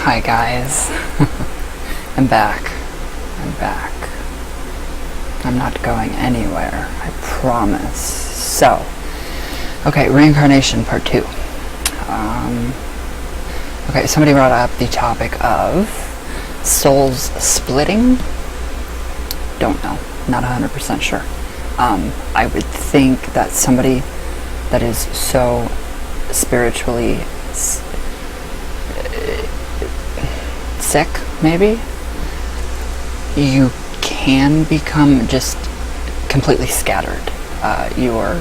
Hi guys. I'm back. I'm not going anywhere, I promise. So, okay, Reincarnation Part 2. Okay, somebody brought up the topic of souls splitting. Don't know. Not 100% sure. I would think that somebody that is so spiritually sick, maybe, you can become just completely scattered. Your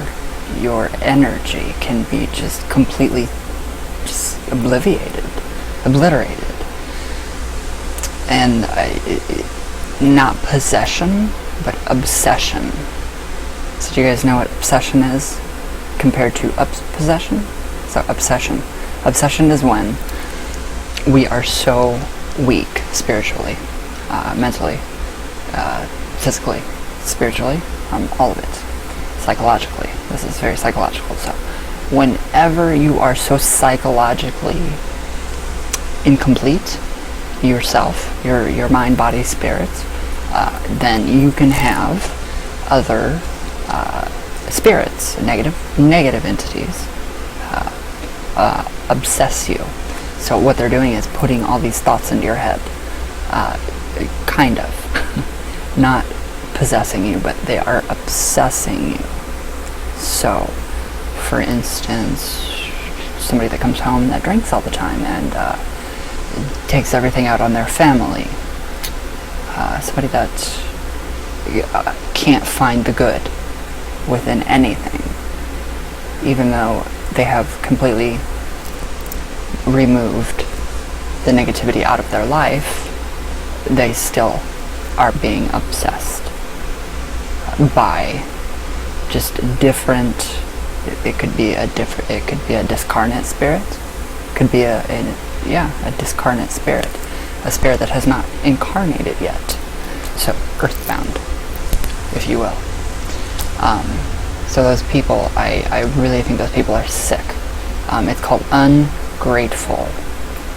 energy can be just completely obliterated. And not possession, but obsession. So do you guys know what obsession is compared to possession? So obsession is when we are so weak spiritually, mentally, physically, spiritually, all of it, psychologically. This is very psychological. So whenever you are so psychologically incomplete yourself, your mind, body, spirit, then you can have other spirits, negative entities obsess you. So what they're doing is putting all these thoughts into your head, kind of, not possessing you, but they are obsessing you. So, for instance, somebody that comes home that drinks all the time and takes everything out on their family. Somebody that can't find the good within anything, even though they have completely removed the negativity out of their life, they still are being obsessed by just different. It could be a discarnate spirit. Could be a discarnate spirit, a spirit that has not incarnated yet. So earthbound, if you will. So those people, I really think those people are sick. It's called ungrateful.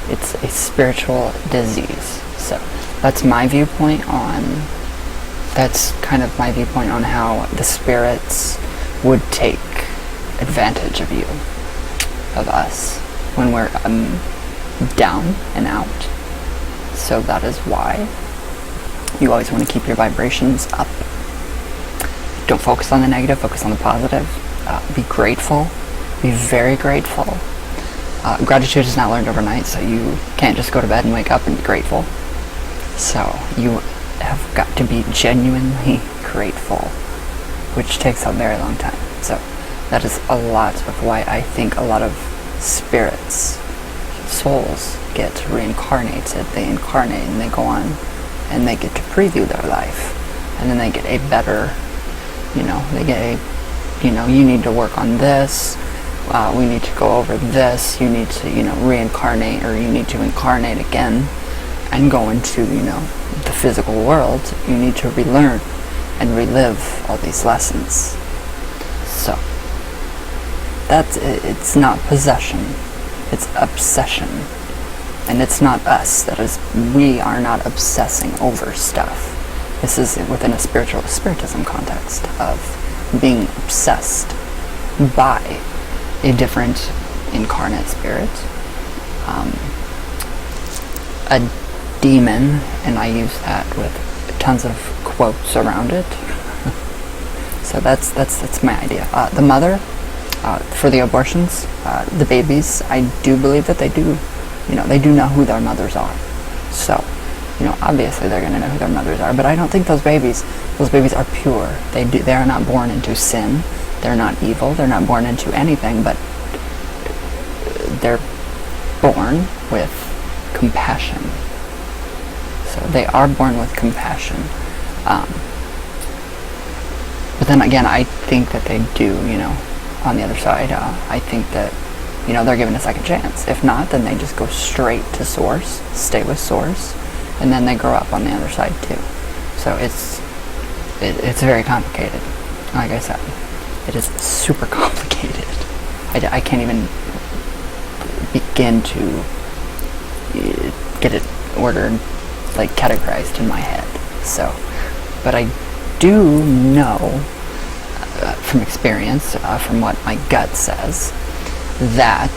It's a spiritual disease. So that's my viewpoint on. That's kind of my viewpoint on how the spirits would take advantage of you, of us, when we're down and out. So that is why you always want to keep your vibrations up. Don't focus on the negative, focus on the positive. Be grateful. Be very grateful. Gratitude is not learned overnight, so you can't just go to bed and wake up and be grateful. So you have got to be genuinely grateful, which takes a very long time. So that is a lot of why I think a lot of spirits, souls, get reincarnated. They incarnate and they go on and they get to preview their life, and then they get a better, they get a, you need to work on this, we need to go over this, you need to, reincarnate, or you need to incarnate again and go into, the physical world. You need to relearn and relive all these lessons. So it's not possession, it's obsession. And it's not us, we are not obsessing over stuff. This is within a spiritism context of being obsessed by a different incarnate spirit, a demon, and I use that with tons of quotes around it. So that's my idea. The mother, for the abortions, the babies, I do believe that they do, they do know who their mothers are. So, obviously they're going to know who their mothers are, but I don't think those babies are pure. They are not born into sin. They're not evil. They're not born into anything, but they're born with compassion. So they are born with compassion. But then again, I think that they do, on the other side, I think that, they're given a second chance. If not, then they just go straight to source, stay with source, and then they grow up on the other side too. So it's very complicated. Like I said, it is super complicated. I can't even begin to get it ordered, like categorized in my head. So, but I do know from experience, from what my gut says, that,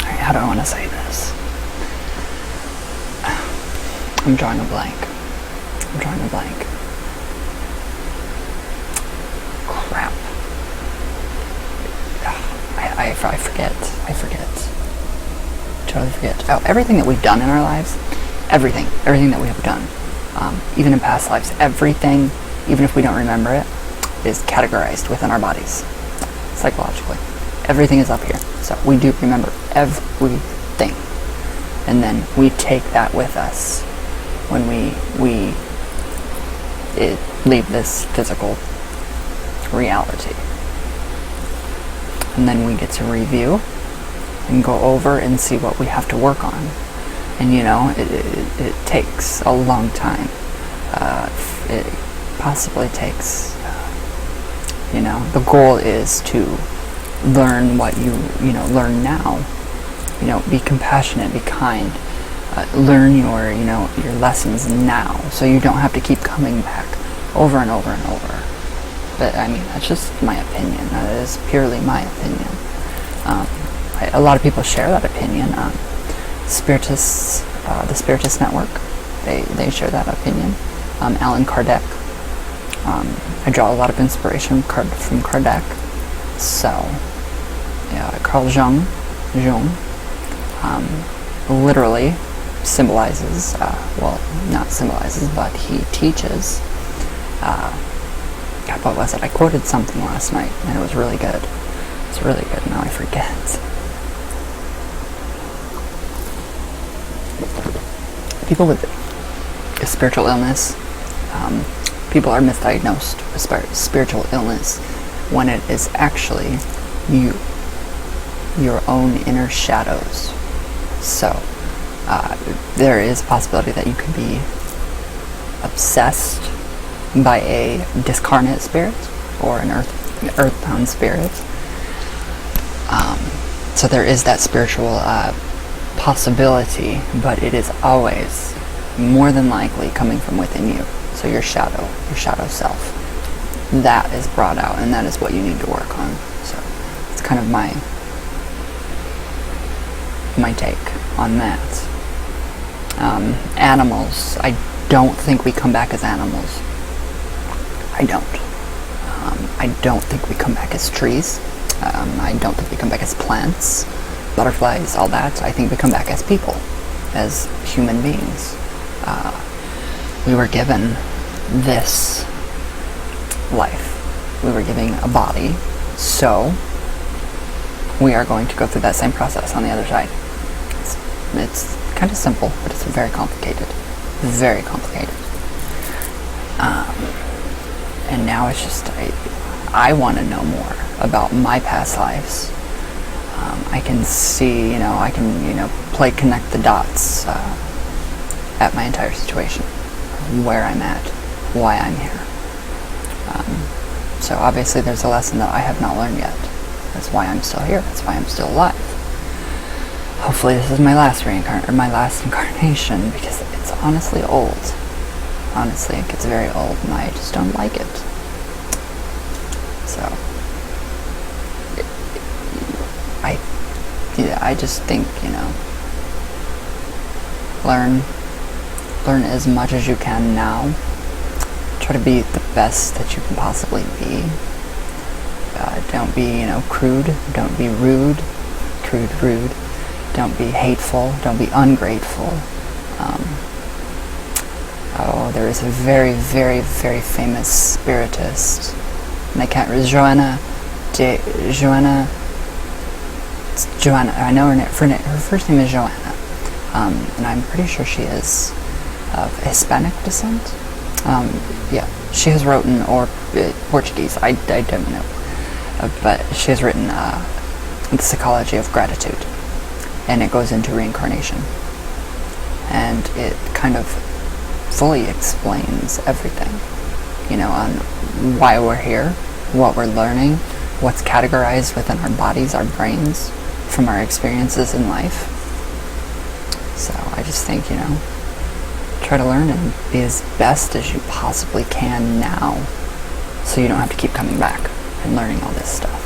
how do I want to say this? I'm drawing a blank. Crap. I forget. Totally forget. Oh, everything that we've done in our lives, everything that we have done, even in past lives, everything, even if we don't remember it, is categorized within our bodies, psychologically. Everything is up here. So we do remember everything. And then we take that with us when we leave this physical reality. And then we get to review and go over and see what we have to work on. And it takes a long time. It possibly takes, the goal is to learn what you learn now. Be compassionate, be kind. Learn your lessons now, so you don't have to keep coming back over and over and over. But that's just my opinion. That is purely my opinion. A lot of people share that opinion. Spiritists, the Spiritist Network, they share that opinion. Allan Kardec. I draw a lot of inspiration from Kardec. So, Carl Jung, literally symbolizes, not symbolizes, but he teaches, what was it? I quoted something last night, and it was really good. It's really good, now I forget. People with a spiritual illness, people are misdiagnosed with spiritual illness when it is actually your own inner shadows. So, there is a possibility that you could be obsessed by a discarnate spirit or an earthbound spirit. So there is that spiritual possibility, but it is always more than likely coming from within you. So your shadow self, that is brought out, and that is what you need to work on. So it's kind of my take on that. Animals, I don't think we come back as animals. I don't think we come back as trees. I don't think we come back as plants, butterflies, all that. I think we come back as people, as human beings. We were given this life. We were given a body, so we are going to go through that same process on the other side. It's kind of simple, but it's very complicated. Very complicated. And now it's just, I want to know more about my past lives. I can see, I can connect the dots at my entire situation, where I'm at, why I'm here. So obviously there's a lesson that I have not learned yet. That's why I'm still here. That's why I'm still alive. Hopefully this is my last incarnation, because it's honestly old. Honestly, it gets very old, and I just don't like it. So, I just think, learn as much as you can now. Try to be the best that you can possibly be. Don't be, crude. Don't be rude. Rude. Don't be hateful. Don't be ungrateful. There is a very, very, very famous spiritist, and I can't remember, Joanna, I know her first name is Joanna, and I'm pretty sure she is of Hispanic descent. She has written, or Portuguese, I don't know, but she has written The Psychology of Gratitude, and it goes into reincarnation, and it kind of fully explains everything, on why we're here, what we're learning, what's categorized within our bodies, our brains, from our experiences in life. So I just think, try to learn and be as best as you possibly can now, so you don't have to keep coming back and learning all this stuff.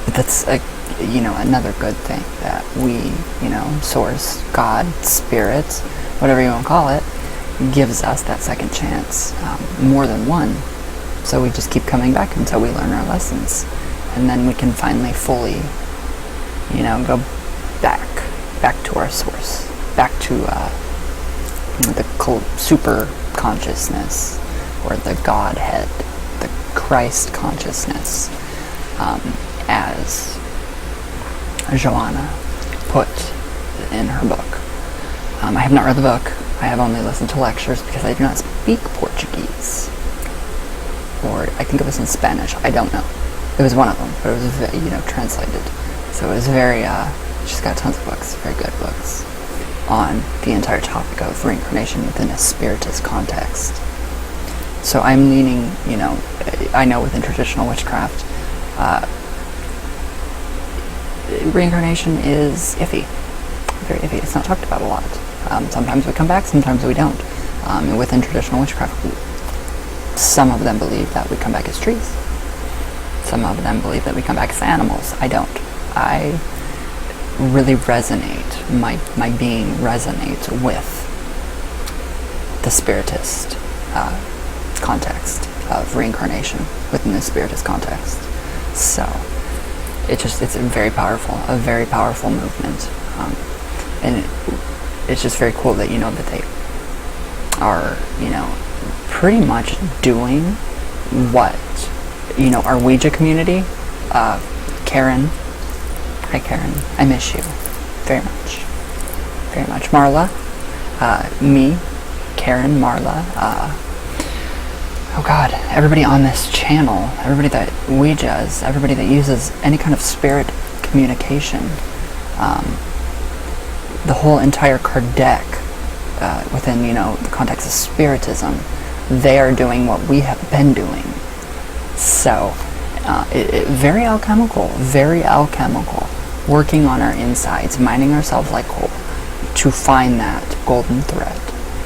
But that's another good thing that we, Source, God, Spirit, whatever you want to call it, gives us that second chance, more than one. So we just keep coming back until we learn our lessons, and then we can finally fully, go back to our source, back to the super consciousness, or the Godhead, the Christ consciousness, as Joanna put in her book. I have not read the book. I have only listened to lectures because I do not speak Portuguese. Or I think it was in Spanish. I don't know. It was one of them, but it was, translated. So it was very, she's got tons of books, very good books, on the entire topic of reincarnation within a spiritist context. So I'm leaning, I know within traditional witchcraft, reincarnation is iffy, very iffy. It's not talked about a lot. Sometimes we come back, sometimes we don't. Within traditional witchcraft, some of them believe that we come back as trees. Some of them believe that we come back as animals. I don't. I really resonate, my being resonates with the spiritist context of reincarnation within the spiritist context. So it's a very powerful movement, and it's just very cool that that they are pretty much doing what our Ouija community. Karen, hi Karen, I miss you very much. Marla, me, Karen, Marla, oh God, everybody on this channel, everybody that Ouijas, everybody that uses any kind of spirit communication, the whole entire card deck, within, the context of spiritism, they are doing what we have been doing. So, very alchemical, working on our insides, mining ourselves like coal, to find that golden thread.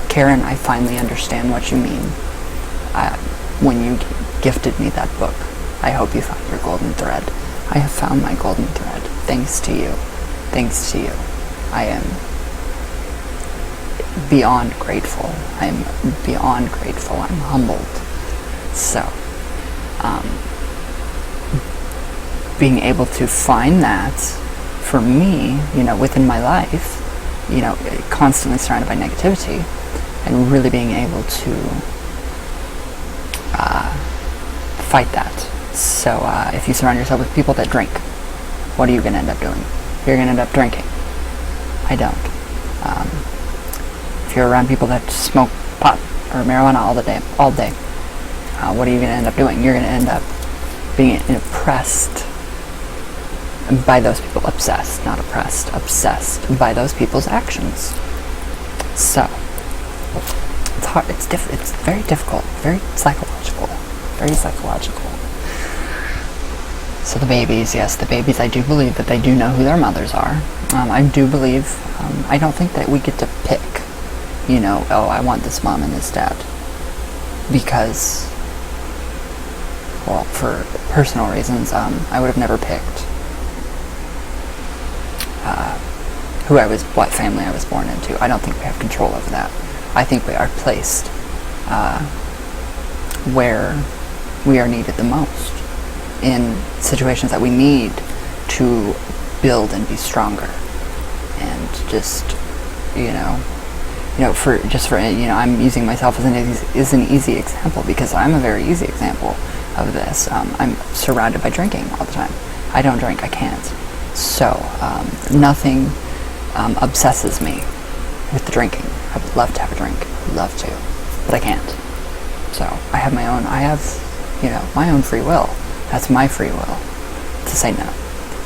Karen, I finally understand what you mean. When you gifted me that book, I hope you found your golden thread. I have found my golden thread, thanks to you. I am beyond grateful. I'm humbled. So, being able to find that, for me, within my life, constantly surrounded by negativity, and really being able to fight that. So if you surround yourself with people that drink, what are you going to end up doing? You're going to end up drinking. I don't. If you're around people that smoke pot or marijuana all day, what are you going to end up doing? You're going to end up being oppressed by those people. Obsessed, not oppressed. Obsessed by those people's actions. So it's hard. It's very difficult. Very psychological. So the babies, yes, I do believe that they do know who their mothers are. I do believe, I don't think that we get to pick, oh, I want this mom and this dad. Because, well, for personal reasons, I would have never picked what family I was born into. I don't think we have control over that. I think we are placed where we are needed the most, in situations that we need to build and be stronger. And just, I'm using myself as an easy example, because I'm a very easy example of this. I'm surrounded by drinking all the time. I don't drink, I can't. So, nothing obsesses me with the drinking. I would love to have a drink, love to, but I can't. So, I have my own free will. That's my free will, to say no.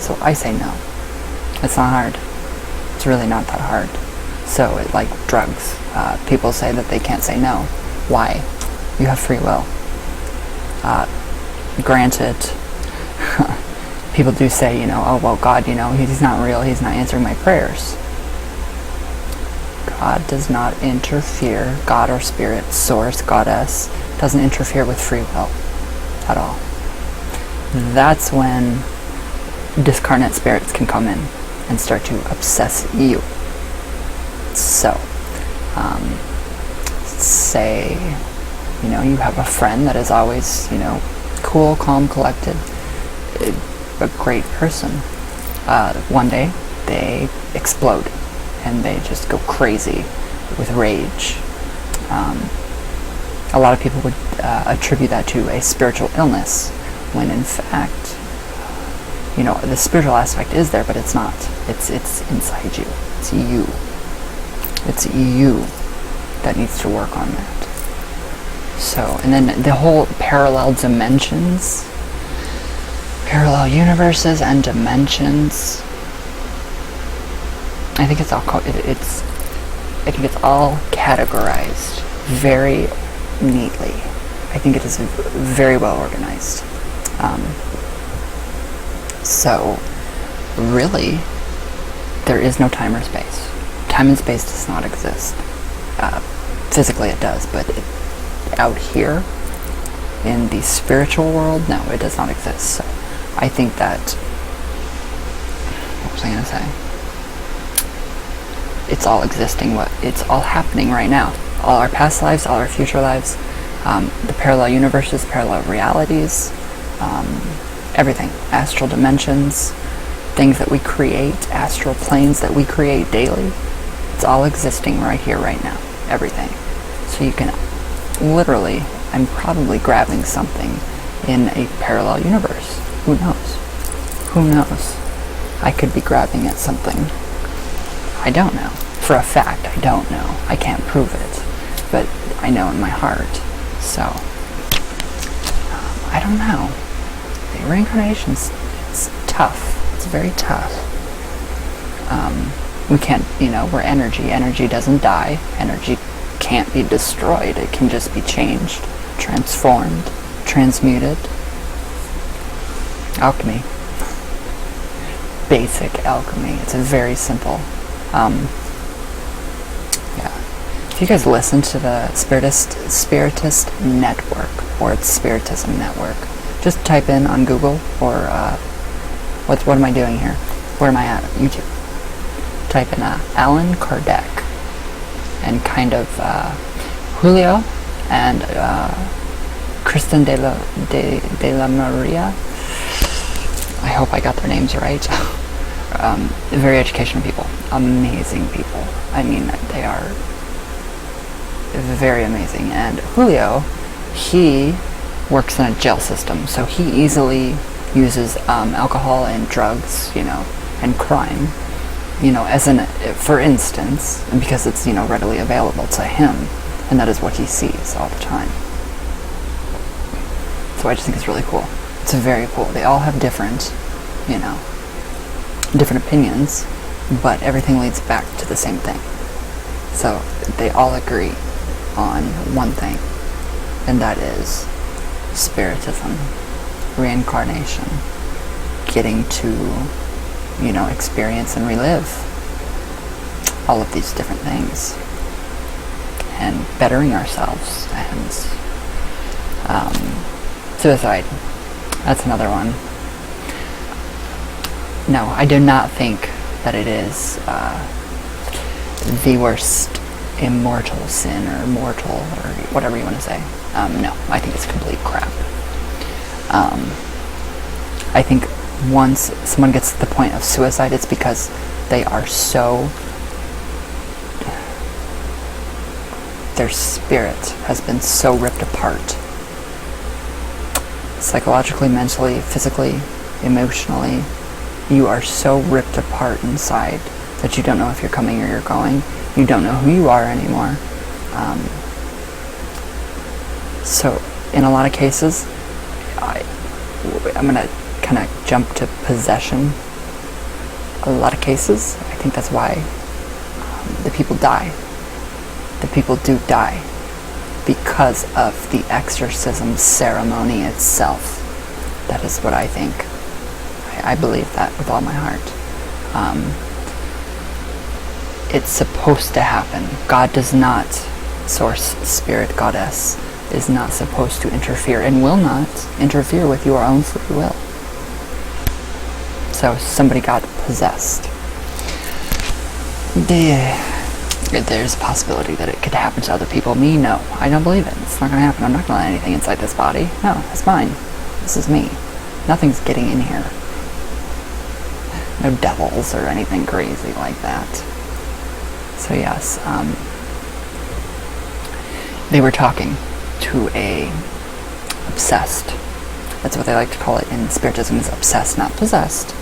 So I say no. It's not hard. It's really not that hard. So, like drugs, people say that they can't say no. Why? You have free will. Granted, people do say, oh, well, God, he's not real, he's not answering my prayers. God does not interfere, God or spirit, source, goddess, doesn't interfere with free will at all. That's when discarnate spirits can come in and start to obsess you. So, say, you have a friend that is always, cool, calm, collected, a great person. One day, they explode, and they just go crazy with rage. A lot of people would attribute that to a spiritual illness, when in fact, the spiritual aspect is there, but it's not. It's inside you. It's you. It's you that needs to work on that. So, and then the whole parallel dimensions, parallel universes and dimensions. I think it's all categorized very neatly. I think it is very well organized. So, really, there is no time or space. Time and space does not exist. Physically it does, but out here, in the spiritual world, no, it does not exist. So, I think that, what was I going to say? It's all existing, it's all happening right now. All our past lives, all our future lives, the parallel universes, parallel realities, everything, astral dimensions, things that we create, astral planes that we create daily, it's all existing right here, right now, everything. So you can literally, I'm probably grabbing something in a parallel universe. Who knows? Who knows? I could be grabbing at something. I don't know. For a fact, I don't know. I can't prove it. But I know in my heart. So, I don't know. The reincarnation's, it's tough. It's very tough. We can't, we're energy. Energy doesn't die. Energy can't be destroyed. It can just be changed, transformed, transmuted. Alchemy. Basic alchemy. It's a very simple. If you guys listen to the Spiritist Network, or it's Spiritism Network, just type in on Google, or what am I doing here? Where am I at? YouTube. Type in Allan Kardec, and kind of Julio and Kristen de la Maria. I hope I got their names right. Very educational people, amazing people. I mean, they are very amazing. And Julio, he works in a jail system, so he easily uses alcohol and drugs, and crime, for instance, because it's, readily available to him, and that is what he sees all the time. So I just think it's really cool. It's very cool. They all have different, different opinions, but everything leads back to the same thing. So they all agree on one thing, and that is spiritism, reincarnation, getting to, experience and relive all of these different things, and bettering ourselves, and suicide. That's another one. No, I do not think that it is the worst immortal sin, or mortal, or whatever you want to say. No, I think it's complete crap. I think once someone gets to the point of suicide, it's because they are their spirit has been so ripped apart. Psychologically, mentally, physically, emotionally, you are so ripped apart inside that you don't know if you're coming or you're going. You don't know who you are anymore. So, in a lot of cases, I'm going to kind of jump to possession. A lot of cases, I think that's why the people die. The people do die because of the exorcism ceremony itself. That is what I think. I believe that with all my heart. it's supposed to happen. God does not, source, spirit, goddess, is not supposed to interfere and will not interfere with your own free will. So somebody got possessed. There's a possibility that it could happen to other people. Me, no. I don't believe it. It's not going to happen. I'm not going to let anything inside this body. No, it's mine. This is me. Nothing's getting in here. No devils or anything crazy like that. So yes, they were talking to a obsessed. That's what they like to call it in Spiritism, is obsessed, not possessed,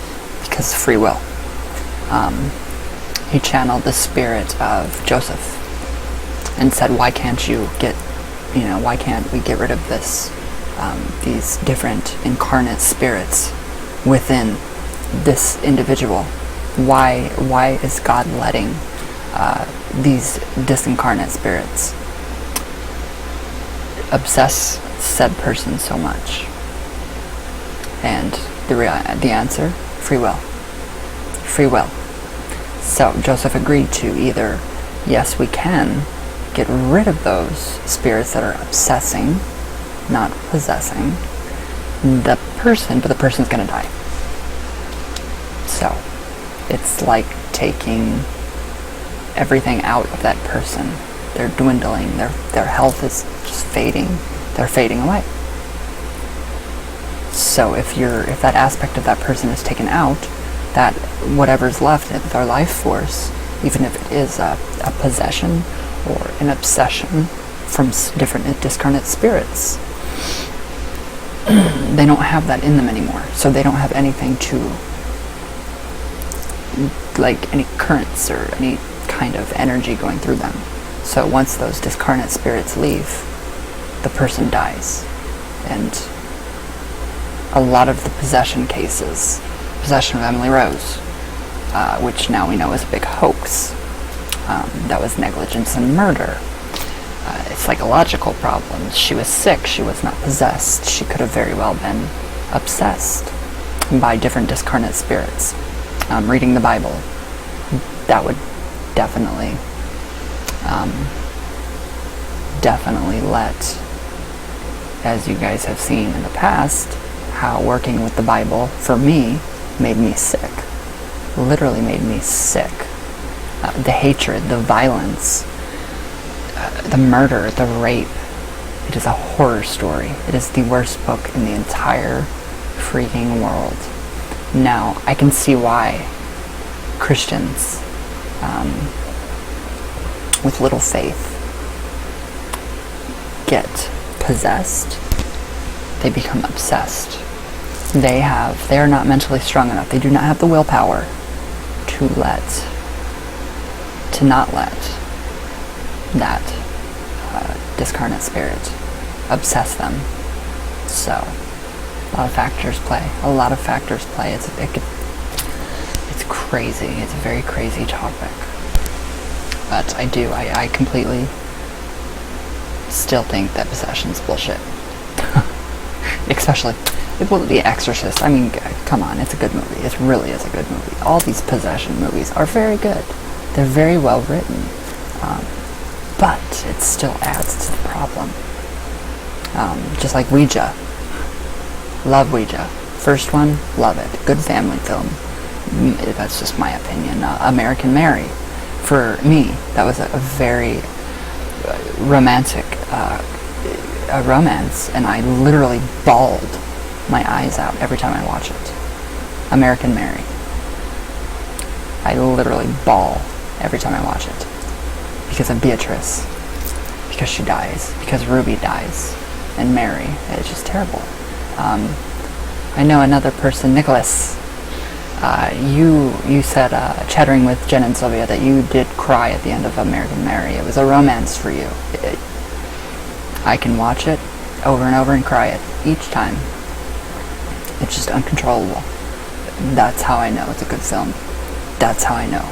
because free will. He channeled the spirit of Joseph and said, why can't we get rid of these different incarnate spirits within this individual? Why is God letting these disincarnate spirits obsess said person so much? And the answer, free will. Free will. So Joseph agreed to either, yes, we can get rid of those spirits that are obsessing, not possessing the person, but the person's going to die. So it's like taking everything out of that person. They're dwindling. Their health is just fading. They're fading away. So if that aspect of that person is taken out, that whatever's left of their life force, even if it is a possession or an obsession from different discarnate spirits, they don't have that in them anymore. So they don't have anything to, like any currents or any kind of energy going through them. So once those discarnate spirits leave, the person dies. And a lot of the possession cases, possession of Emily Rose, which now we know is a big hoax, that was negligence and murder. Psychological problems. She was sick. She was not possessed. She could have very well been obsessed by different discarnate spirits. Reading the Bible, that would definitely let, as you guys have seen in the past, how working with the Bible for me made me sick. Literally made me sick. The hatred, the violence, the murder, the rape. It is a horror story. It is the worst book in the entire freaking world. Now, I can see why Christians with little faith get possessed. They become obsessed. They are not mentally strong enough. They do not have the willpower to not let that discarnate spirit obsess them. So a lot of factors play. It's crazy. It's a very crazy topic. But I completely still think that possession's bullshit. Especially The Exorcist. I mean, come on, it's a good movie. It really is a good movie. All these possession movies are very good. They're very well written. But it still adds to the problem. Just like Ouija. Love Ouija. First one, love it. Good family film. That's just my opinion. American Mary. For me, that was a very romantic romance, and I literally bawled my eyes out every time I watch it. American Mary. I literally bawl every time I watch it. Because of Beatrice. Because she dies. Because Ruby dies. And Mary. It's just terrible. I know another person, Nicholas. You said, chattering with Jen and Sylvia, that you did cry at the end of American Mary. It was a romance for you. I can watch it over and over and cry it each time. It's just uncontrollable. That's how I know it's a good film. That's how I know.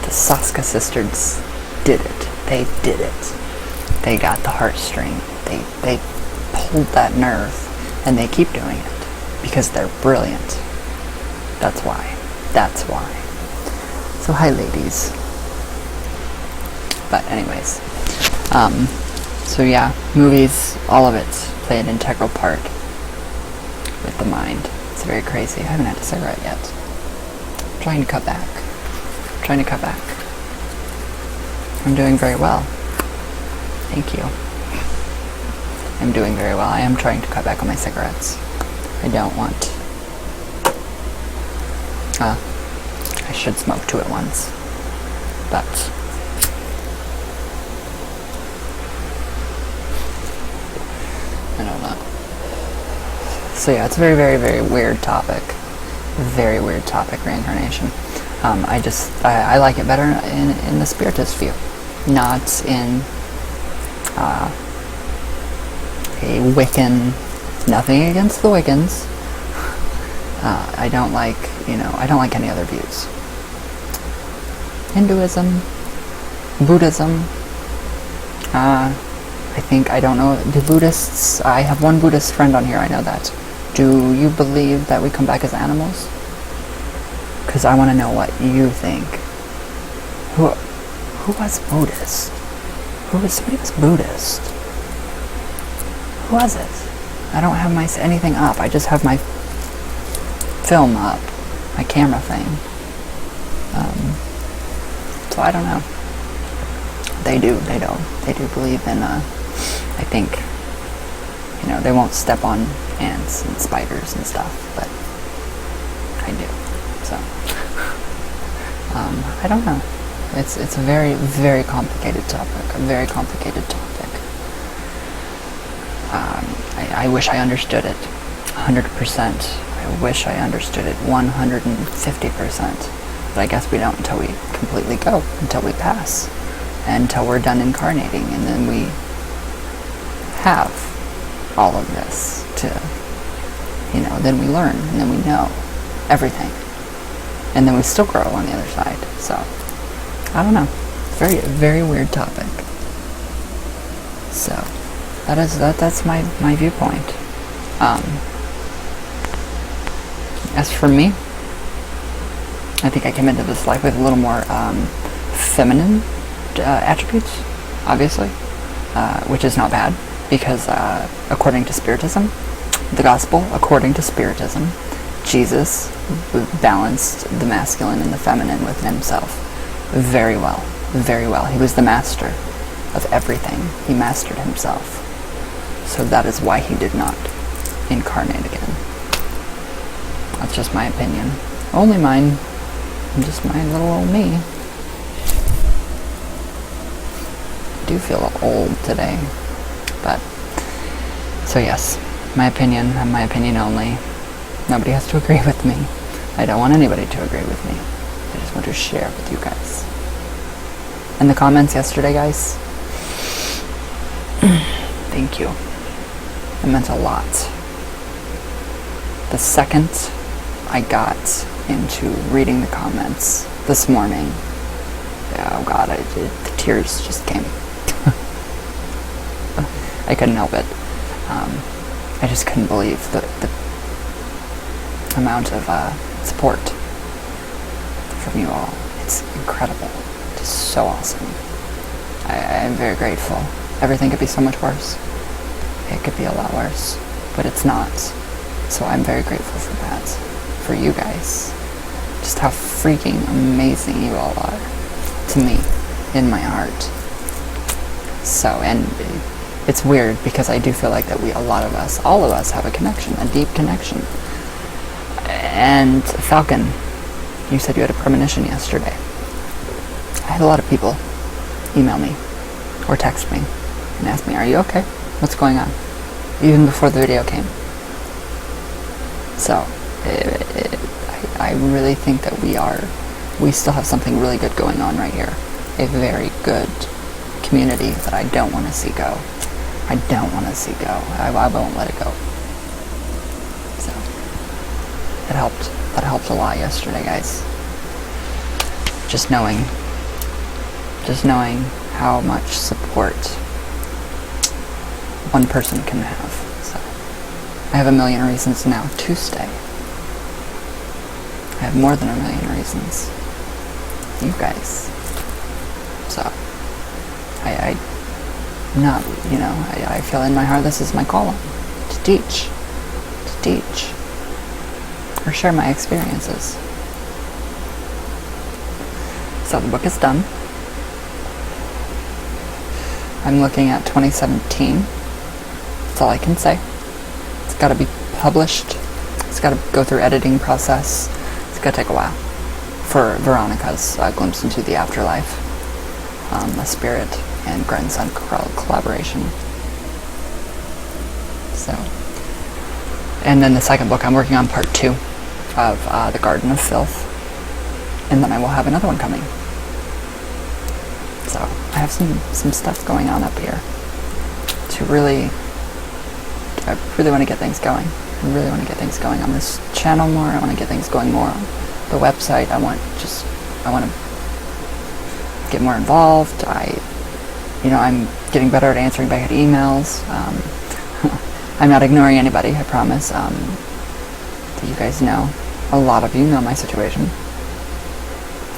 The Saska sisters did it. They did it. They got the heartstring. They pulled that nerve, and they keep doing it because they're brilliant. That's why. So hi ladies. But anyways, so yeah, movies, all of it play an integral part with the mind. It's very crazy. I haven't had a cigarette yet. I'm trying to cut back. I'm doing very well. Thank you. I'm doing very well. I am trying to cut back on my cigarettes. I don't want... I should smoke 2 at once. But... I don't know. So yeah, it's a very, very, very weird topic. Very weird topic, reincarnation. I like it better in the spiritist view. Not in a Wiccan, nothing against the Wiccans. I don't like any other views. Hinduism, Buddhism, I don't know, do Buddhists, I have one Buddhist friend on here, I know that. Do you believe that we come back as animals? Because I want to know what you think. Who was Buddhist? Somebody was Buddhist. Who was it? I don't have anything up. I just have my film up, my camera thing. So I don't know. They do believe in, I think, they won't step on ants and spiders and stuff, but I do. So, I don't know. It's a very, very complicated topic. A very complicated topic. I wish I understood it 100%. I wish I understood it 150%. But I guess we don't until we completely go, until we pass, and until we're done incarnating, and then we have all of this to, then we learn, and then we know everything. And then we still grow on the other side. So, I don't know. Very, very weird topic. So, that's my viewpoint. As for me, I think I came into this life with a little more feminine attributes, obviously, which is not bad, because according to Spiritism, the Gospel, according to Spiritism, Jesus balanced the masculine and the feminine within himself very well, very well. He was the master of everything. He mastered himself. So that is why he did not incarnate again. That's just my opinion. Only mine. Just my little old me. I do feel old today. But, so yes, my opinion, and my opinion only. Nobody has to agree with me. I don't want anybody to agree with me. I just want to share with you guys. And the comments yesterday, guys, thank you. It meant a lot. The second I got into reading the comments this morning, oh God, the tears just came. I couldn't help it. I just couldn't believe the amount of support from you all. It's incredible. It's so awesome. I am very grateful. Everything could be so much worse. It could be a lot worse, but it's not. So I'm very grateful for that. For you guys. Just how freaking amazing you all are to me, in my heart. So, and it's weird because I do feel like that all of us have a connection, a deep connection. And Falcon, you said you had a premonition yesterday. I had a lot of people email me or text me and ask me, are you okay? What's going on? Even before the video came. So, I really think that we still have something really good going on right here. A very good community that I don't want to see go. I don't want to see go. I won't let it go. So, it helped. That helped a lot yesterday, guys. Just knowing how much support one person can have. So, I have a million reasons now to stay. I have more than a million reasons. You guys. So, not, I feel in my heart this is my calling, to teach, or share my experiences. So the book is done. I'm looking at 2017. That's all I can say. It's got to be published. It's got to go through editing process. It's got to take a while for Veronica's glimpse into the afterlife, a spirit and grandson collaboration. So, and then the second book, I'm working on part 2 of The Garden of Filth, and then I will have another one coming. So I have some stuff going on up here I really want to get things going. I really want to get things going on this channel more. I want to get things going more on the website. I want to get more involved. I'm getting better at answering back at emails. I'm not ignoring anybody, I promise. You guys know, a lot of you know my situation.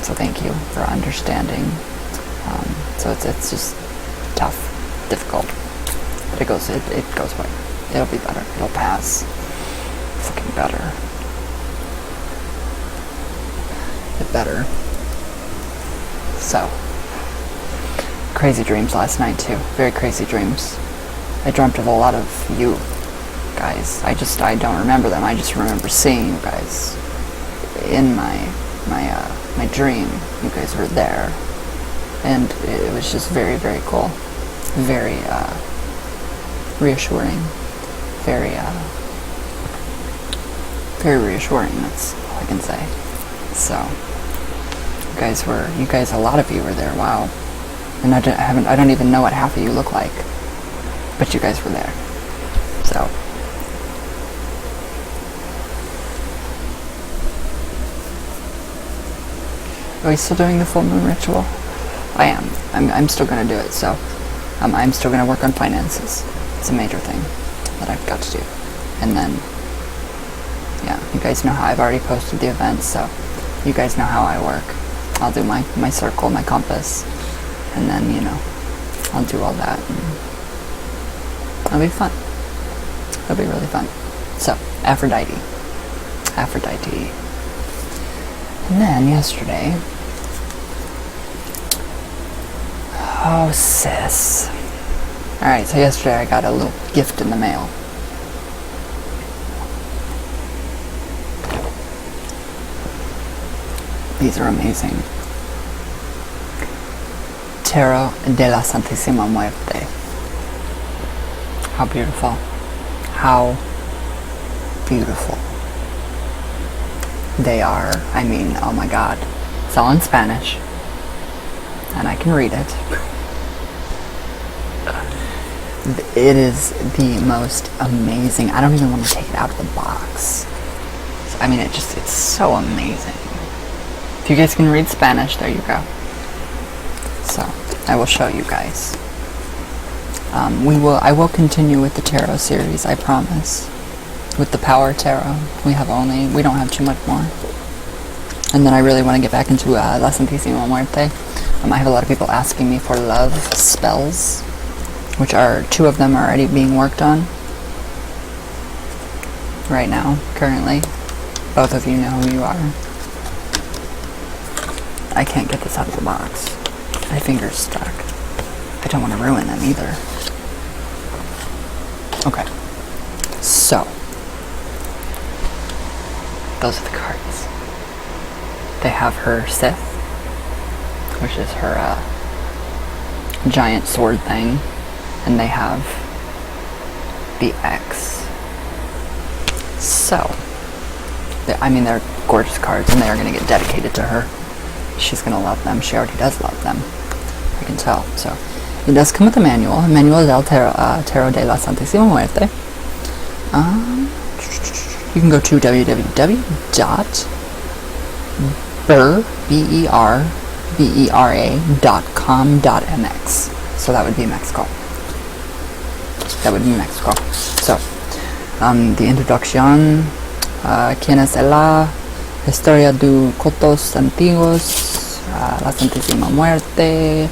So thank you for understanding. So it's just tough, difficult, but it goes away. It'll be better. It'll pass. It's looking better. Get better. So, crazy dreams last night too. Very crazy dreams. I dreamt of a lot of you guys. I don't remember them. I just remember seeing you guys in my dream. You guys were there. And it was just very, very cool. Very reassuring. Very reassuring, that's all I can say. So, a lot of you were there, wow. And I don't even know what half of you look like. But you guys were there. So. Are we still doing the full moon ritual? I am. I'm still going to do it, so I'm still going to work on finances. It's a major thing that I've got to do. And then, yeah, you guys know how I've already posted the events, so you guys know how I work. I'll do my circle, my compass, and then, I'll do all that. And it'll be fun. It'll be really fun. So, Aphrodite. And then yesterday, oh sis. Alright, so yesterday I got a little gift in the mail. These are amazing. Tarot de la Santísima Muerte. How beautiful. How beautiful. They are, oh my god. It's all in Spanish. And I can read it. It is the most amazing. I don't even want to take it out of the box. It's so amazing. If you guys can read Spanish, there you go. So, I will show you guys. I will continue with the tarot series, I promise. With the Power Tarot. We don't have too much more. And then I really want to get back into La Santísima Muerte. I have a lot of people asking me for love spells, which are 2 of them already being worked on right now, currently. Both of you know who you are. I can't get this out of the box. My finger's stuck. I don't want to ruin them either. Okay. So, those are the cards. They have her Sith, which is her giant sword thing, and they have the X. So, they're gorgeous cards, and they are going to get dedicated to her. She's going to love them. She already does love them. I can tell. So, it does come with a manual. Manual del Tarot de la Santísima Muerte. You can go to www.berbera.com.mx. So that would be Mexico. So, the introduction. ¿Quién es ella? Historia de cultos antiguos. La Santísima Muerte.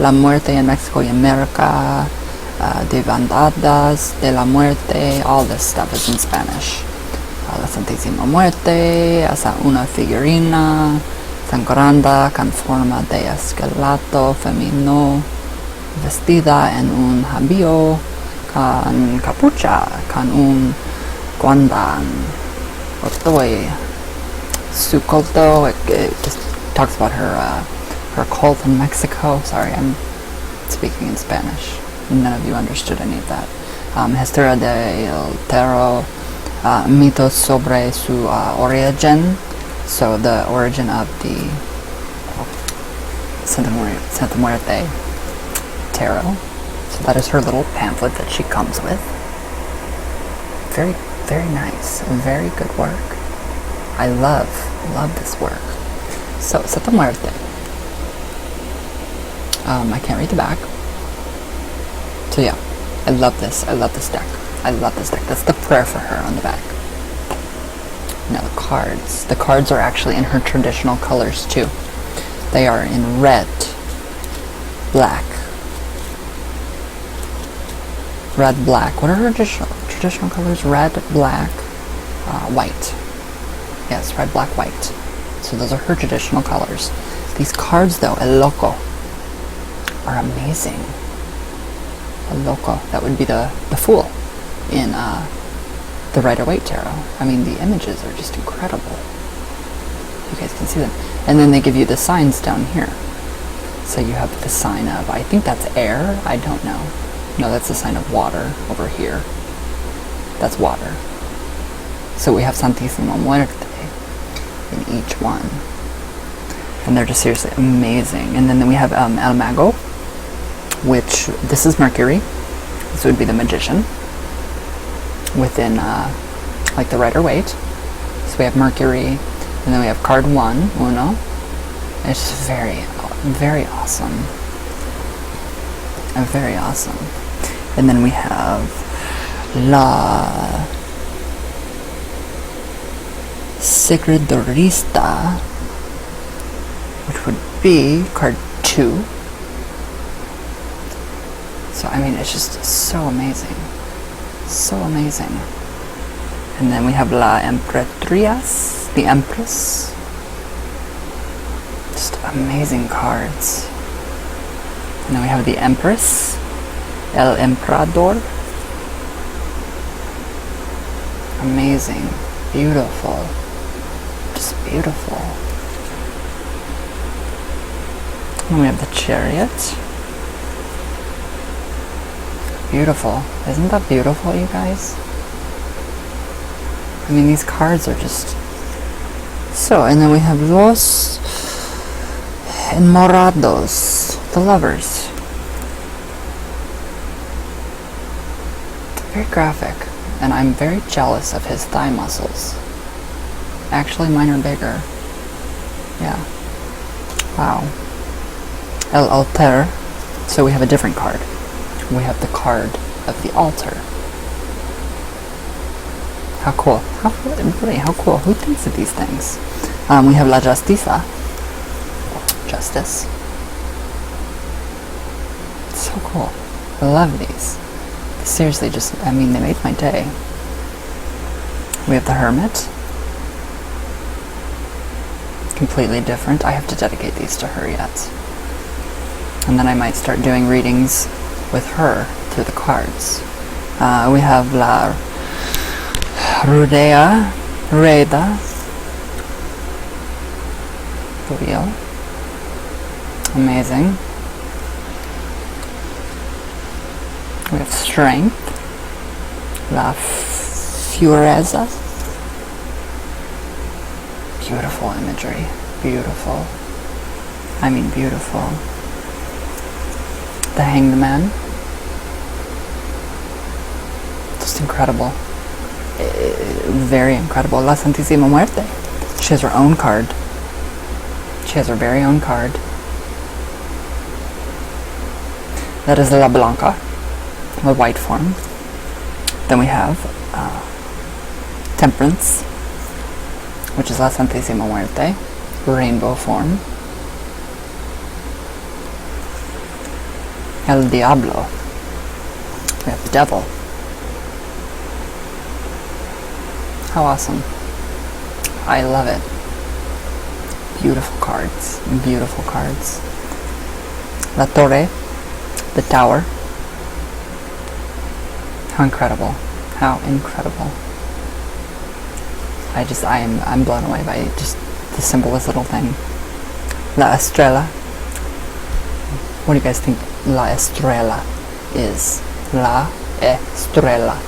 La Muerte in Mexico y America, Devandadas de la Muerte, all this stuff is in Spanish. La Santísima Muerte, hasta una figurina sangrando con forma de esqueleto femenino, vestida en un habito con capucha, con un guandán. Su culto, it just talks about her cult in Mexico. Sorry, I'm speaking in Spanish. None of you understood any of that. Historia del terror, mitos sobre su origen. So the origin of the Santa Muerte tarot. So that is her little pamphlet that she comes with. Very, very nice. Very good work. I love this work. So, Santa Muerte. I can't read the back. So yeah, I love this. I love this deck. I love this deck. That's the prayer for her on the back. Now the cards. The cards are actually in her traditional colors too. They are in red, black. Red, black. What are her traditional colors? Red, black, white. Yes, red, black, white. So those are her traditional colors. These cards though, El Loco, are amazing. El Loco, that would be the Fool in the Rider-Waite Tarot. I mean, the images are just incredible. You guys can see them. And then they give you the signs down here. So you have the sign of, I think that's air, I don't know. No, that's the sign of water over here. That's water. So we have Santísima Muerte in each one. And they're just seriously amazing. And then we have El Mago, which, this is Mercury. This would be the Magician within like the Rider-Waite. So we have Mercury, and then we have card 1, Uno. It's just very, very awesome. Very awesome. And then we have La Sigridorista, which would be card 2. So, I mean, it's just so amazing. So amazing. And then we have La Emperatriz, the Empress. Just amazing cards. And then we have the Empress, El Emperador. Amazing. Beautiful. Just beautiful. And we have the Chariot. Beautiful. Isn't that beautiful, you guys? I mean, these cards are just... So, and then we have Los Enamorados, the lovers. Very graphic. And I'm very jealous of his thigh muscles. Actually, mine are bigger. Yeah. Wow. El Altar. So we have a different card. We have the card of the altar. How cool. How cool. Who thinks of these things? We have La Justicia. Justice. So cool. I love these. Seriously, just, I mean, they made my day. We have the Hermit. Completely different. I have to dedicate these to her yet. And then I might start doing readings with her through the cards. We have La Rueda, the wheel. Amazing. We have Strength, La Fureza. Beautiful imagery. Beautiful. I mean, beautiful. The Hanged Man. Just incredible. Very incredible. La Santísima Muerte. She has her own card. She has her very own card. That is La Blanca, the white form. Then we have Temperance, which is La Santísima Muerte, rainbow form. El Diablo. We have the devil. How awesome. I love it. Beautiful cards. Beautiful cards. La Torre. The tower. How incredible. How incredible. I'm blown away by just the simplest little thing. La Estrella. What do you guys think La Estrella is? La Estrella.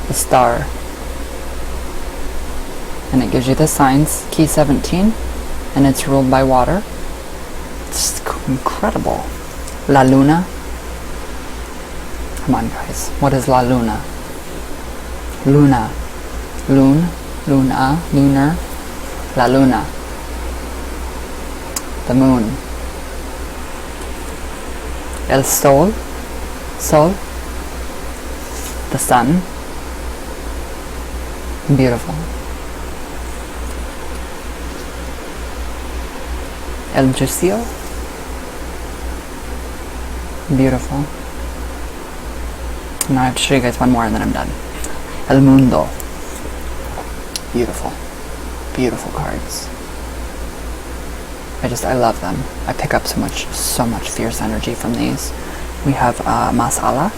The star. And it gives you the signs, key 17, and it's ruled by water. It's incredible. La Luna. Come on, guys. What is La Luna? Luna. Luna. Lunar. La Luna. The moon. El Sol. Sol. The sun. Beautiful. El Juicio. Beautiful. Now I have to show you guys one more and then I'm done. El Mundo. Beautiful. Beautiful cards. I love them. I pick up so much fierce energy from these. We have Masala.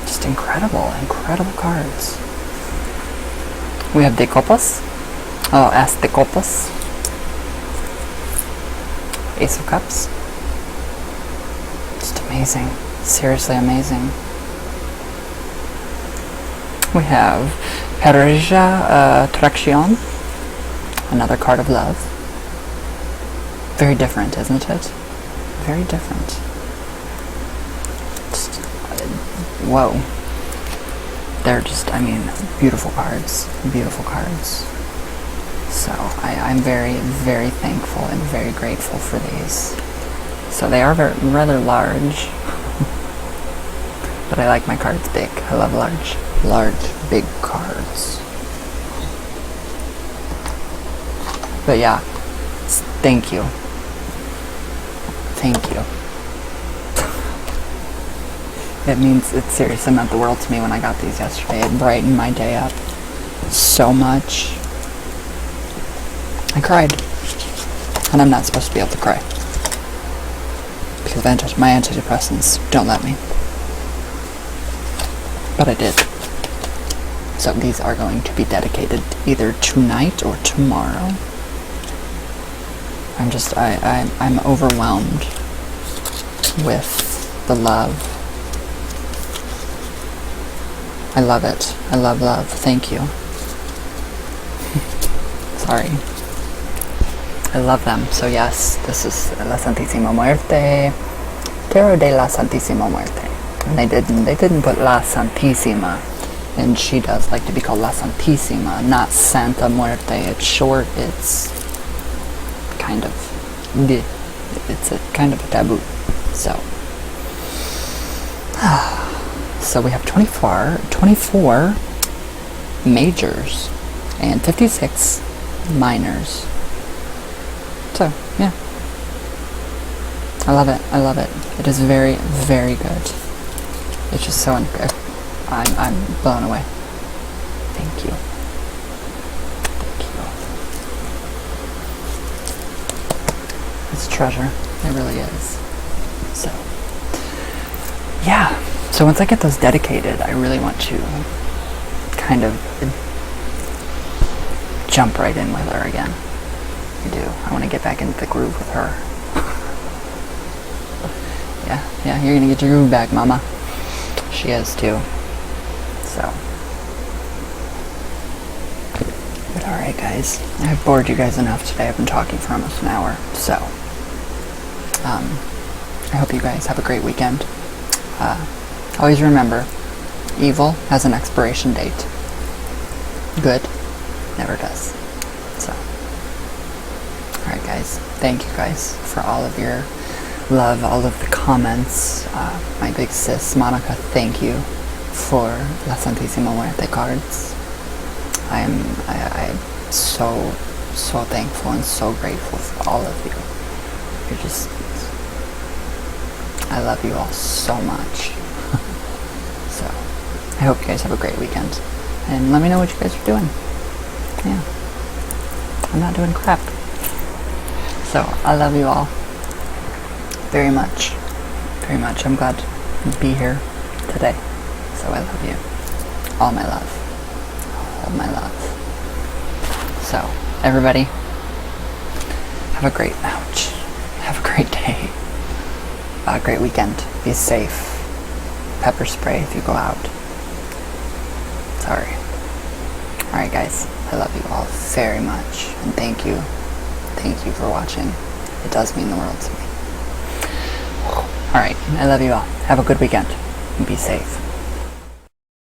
Just incredible cards. We have De Copas. Oh, As de Copas. Ace of Cups. Just amazing. Seriously amazing. We have Persia Traction. Another card of love. Very different, isn't it? Very different. Just, whoa. They're just, beautiful cards. Beautiful cards. So I'm very, very thankful and very grateful for these. So they are rather large. But I like my cards big. I love large, big cards. But yeah, thank you. Thank you. It seriously meant the world to me when I got these yesterday. It brightened my day up so much. I cried. And I'm not supposed to be able to cry. Because my antidepressants don't let me. But I did. So these are going to be dedicated either tonight or tomorrow. I'm overwhelmed with the love. I love it. I love love. Thank you. Sorry. I love them. So yes, this is La Santísima Muerte. Tarot de la Santísima Muerte. And they didn't put La Santísima. And she does like to be called La Santísima, not Santa Muerte. It's short, it's kind of a taboo. So we have 24 majors and 56 minors. So yeah, I love it. It is very, very good. It's just so I'm blown away. Thank you. It's a treasure. It really is. So yeah. So once I get those dedicated, I really want to kind of jump right in with her again. I do. I want to get back into the groove with her. Yeah, you're gonna get your groove back, mama. She is too. So. But alright guys, I've bored you guys enough today. I've been talking for almost an hour. So, I hope you guys have a great weekend. Always remember, evil has an expiration date. Good never does. So, alright guys, thank you guys for all of your love, all of the comments. My big sis, Monica, thank you for La Santísima Muerte cards. I'm so so thankful and so grateful for all of you. You're just, I love you all so much. So, I hope you guys have a great weekend. And let me know what you guys are doing. Yeah. I'm not doing crap. So, I love you all very much. Very much. I'm glad to be here today. So I love you. All my love. All my love. So, everybody, have a great, have a great day. A great weekend. Be safe. Pepper spray if you go out. Sorry. Alright guys, I love you all very much. And thank you. Thank you for watching. It does mean the world to me. Alright, I love you all. Have a good weekend. And be safe.